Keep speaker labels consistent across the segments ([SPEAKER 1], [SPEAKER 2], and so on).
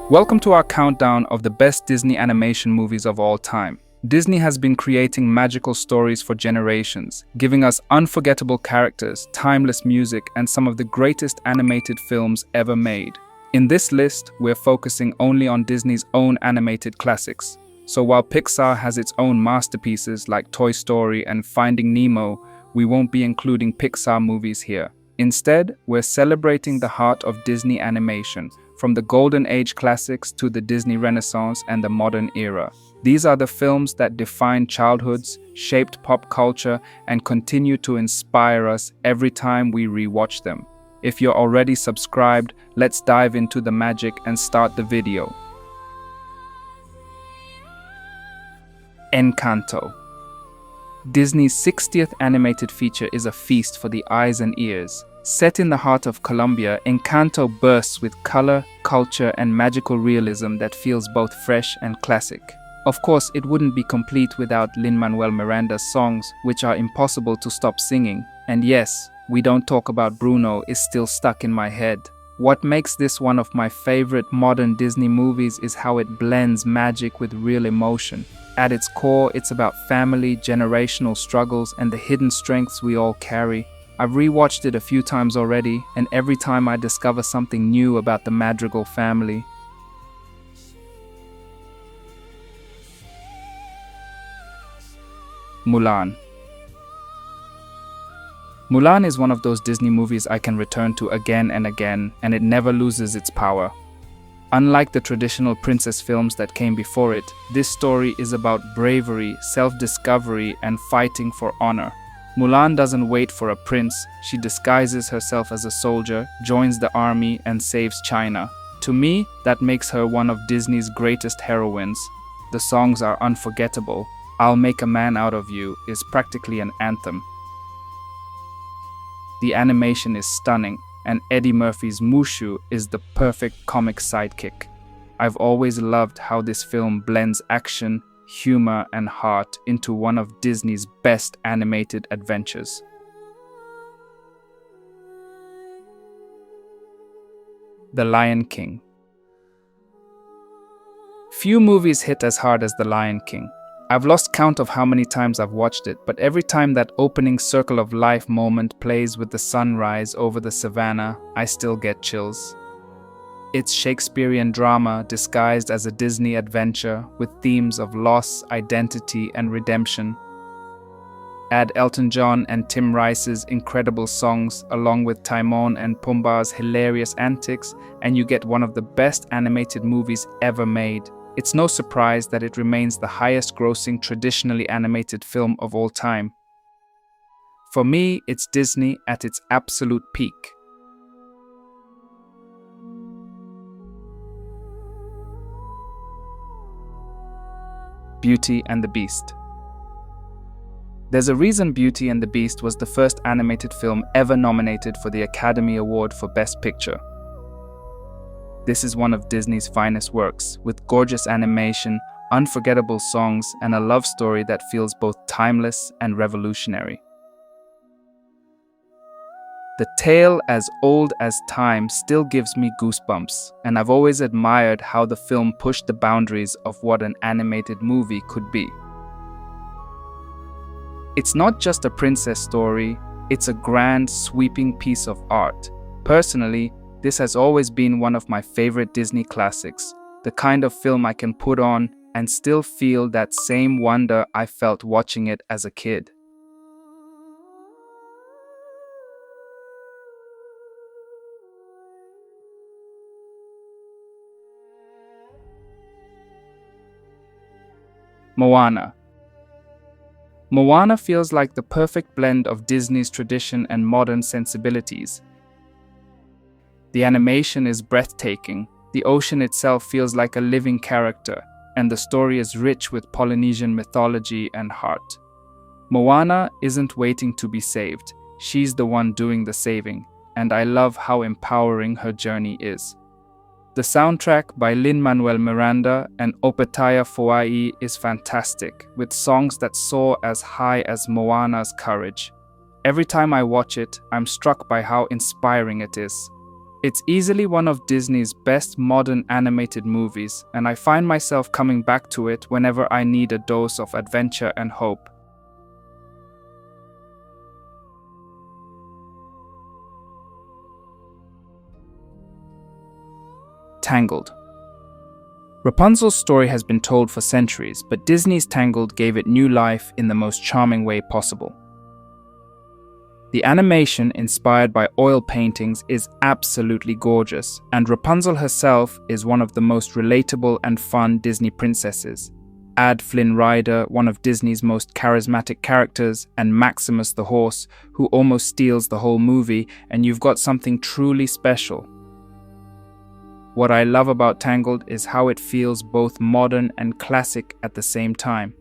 [SPEAKER 1] Welcome to our countdown of the best Disney animation movies of all time. Disney has been creating magical stories for generations, giving us unforgettable characters, timeless music, and some of the greatest animated films ever made. In this list, we're focusing only on Disney's own animated classics. So while Pixar has its own masterpieces like Toy Story and Finding Nemo, we won't be including Pixar movies here. Instead, we're celebrating the heart of Disney animation, from the Golden Age classics to the Disney Renaissance and the modern era. These are the films that defined childhoods, shaped pop culture, and continue to inspire us every time we rewatch them. If you're already subscribed, let's dive into the magic and start the video. Encanto. Disney's 60th animated feature is a feast for the eyes and ears. Set in the heart of Colombia, Encanto bursts with color, culture, and magical realism that feels both fresh and classic. Of course, it wouldn't be complete without Lin-Manuel Miranda's songs, which are impossible to stop singing. And yes, We Don't Talk About Bruno is still stuck in my head. What makes this one of my favorite modern Disney movies is how it blends magic with real emotion. At its core, it's about family, generational struggles, and the hidden strengths we all carry. I've rewatched it a few times already, and every time I discover something new about the Madrigal family. Mulan. Mulan is one of those Disney movies I can return to again and again, and it never loses its power. Unlike the traditional princess films that came before it, this story is about bravery, self-discovery, and fighting for honor. Mulan doesn't wait for a prince, she disguises herself as a soldier, joins the army, and saves China. To me, that makes her one of Disney's greatest heroines. The songs are unforgettable. I'll Make a Man Out of You is practically an anthem. The animation is stunning, and Eddie Murphy's Mushu is the perfect comic sidekick. I've always loved how this film blends action, humor, and heart into one of Disney's best animated adventures. The Lion King. Few movies hit as hard as The Lion King. I've lost count of how many times I've watched it, but every time that opening circle of life moment plays with the sunrise over the savannah, I still get chills. It's Shakespearean drama disguised as a Disney adventure with themes of loss, identity, and redemption. Add Elton John and Tim Rice's incredible songs along with Timon and Pumbaa's hilarious antics, and you get one of the best animated movies ever made. It's no surprise that it remains the highest-grossing traditionally animated film of all time. For me, it's Disney at its absolute peak. Beauty and the Beast. There's a reason Beauty and the Beast was the first animated film ever nominated for the Academy Award for Best Picture. This is one of Disney's finest works, with gorgeous animation, unforgettable songs, and a love story that feels both timeless and revolutionary. The tale as old as time still gives me goosebumps, and I've always admired how the film pushed the boundaries of what an animated movie could be. It's not just a princess story, it's a grand, sweeping piece of art. Personally, this has always been one of my favorite Disney classics, the kind of film I can put on and still feel that same wonder I felt watching it as a kid. Moana. Moana feels like the perfect blend of Disney's tradition and modern sensibilities. The animation is breathtaking, the ocean itself feels like a living character, and the story is rich with Polynesian mythology and heart. Moana isn't waiting to be saved, she's the one doing the saving, and I love how empowering her journey is. The soundtrack by Lin-Manuel Miranda and Opetaya Foai is fantastic, with songs that soar as high as Moana's courage. Every time I watch it, I'm struck by how inspiring it is. It's easily one of Disney's best modern animated movies, and I find myself coming back to it whenever I need a dose of adventure and hope. Tangled. Rapunzel's story has been told for centuries, but Disney's Tangled gave it new life in the most charming way possible. The animation, inspired by oil paintings, is absolutely gorgeous, and Rapunzel herself is one of the most relatable and fun Disney princesses. Add Flynn Rider, one of Disney's most charismatic characters, and Maximus the horse, who almost steals the whole movie, and you've got something truly special. What I love about Tangled is how it feels both modern and classic at the same time.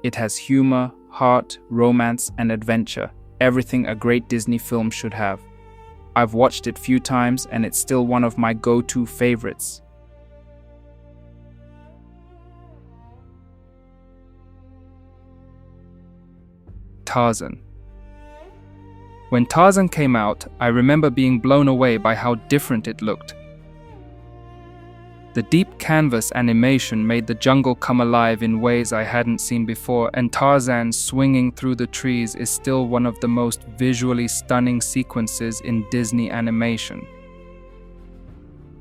[SPEAKER 1] It has humor, heart, romance, and adventure, everything a great Disney film should have. I've watched it few times and it's still one of my go-to favorites. Tarzan. When Tarzan came out, I remember being blown away by how different it looked. The deep canvas animation made the jungle come alive in ways I hadn't seen before, and Tarzan swinging through the trees is still one of the most visually stunning sequences in Disney animation.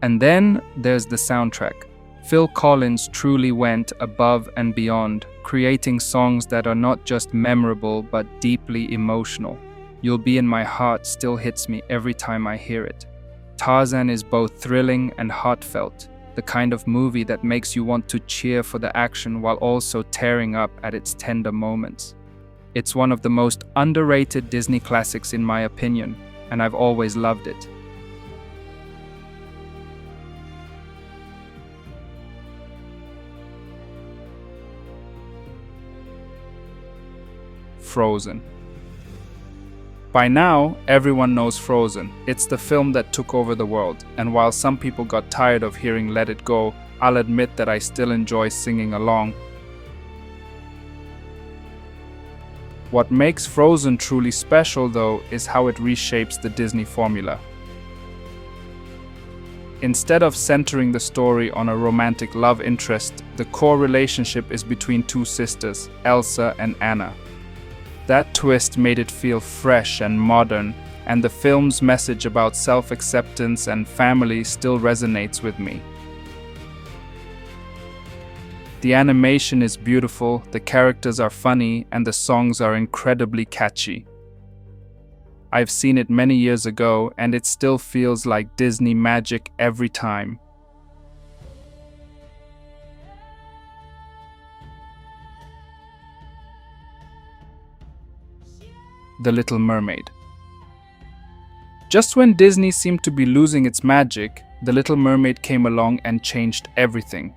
[SPEAKER 1] And then there's the soundtrack. Phil Collins truly went above and beyond, creating songs that are not just memorable but deeply emotional. You'll Be in My Heart still hits me every time I hear it. Tarzan is both thrilling and heartfelt, the kind of movie that makes you want to cheer for the action while also tearing up at its tender moments. It's one of the most underrated Disney classics in my opinion, and I've always loved it. Frozen. By now, everyone knows Frozen. It's the film that took over the world, and while some people got tired of hearing Let It Go, I'll admit that I still enjoy singing along. What makes Frozen truly special, though, is how it reshapes the Disney formula. Instead of centering the story on a romantic love interest, the core relationship is between two sisters, Elsa and Anna. That twist made it feel fresh and modern, and the film's message about self-acceptance and family still resonates with me. The animation is beautiful, the characters are funny, and the songs are incredibly catchy. I've seen it many years ago, and it still feels like Disney magic every time. The Little Mermaid. Just when Disney seemed to be losing its magic, The Little Mermaid came along and changed everything.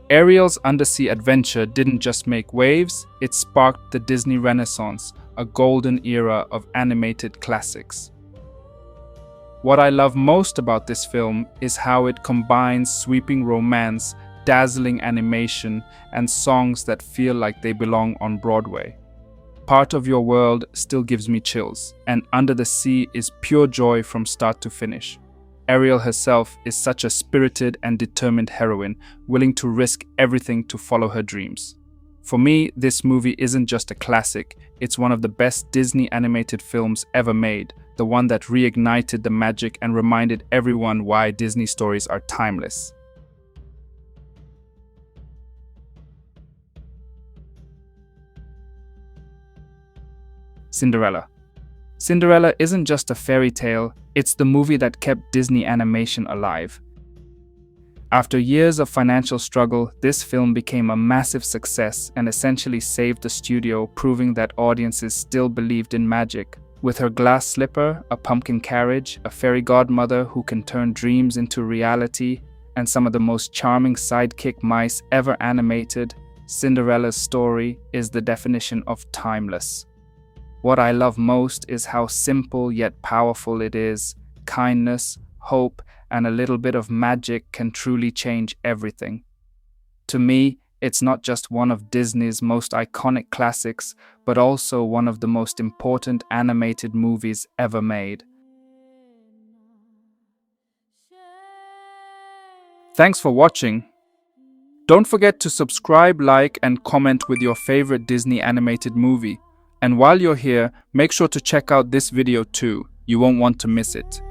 [SPEAKER 1] Ariel's undersea adventure didn't just make waves, it sparked the Disney Renaissance, a golden era of animated classics. What I love most about this film is how it combines sweeping romance, dazzling animation, and songs that feel like they belong on Broadway. Part of Your World still gives me chills, and Under the Sea is pure joy from start to finish. Ariel herself is such a spirited and determined heroine, willing to risk everything to follow her dreams. For me, this movie isn't just a classic, it's one of the best Disney animated films ever made, the one that reignited the magic and reminded everyone why Disney stories are timeless. Cinderella. Cinderella isn't just a fairy tale, it's the movie that kept Disney animation alive. After years of financial struggle, this film became a massive success and essentially saved the studio, proving that audiences still believed in magic. With her glass slipper, a pumpkin carriage, a fairy godmother who can turn dreams into reality, and some of the most charming sidekick mice ever animated, Cinderella's story is the definition of timeless. What I love most is how simple yet powerful it is. Kindness, hope, and a little bit of magic can truly change everything. To me, it's not just one of Disney's most iconic classics, but also one of the most important animated movies ever made. Thanks for watching. Don't forget to subscribe, like, and comment with your favorite Disney animated movie. And while you're here, make sure to check out this video too. You won't want to miss it.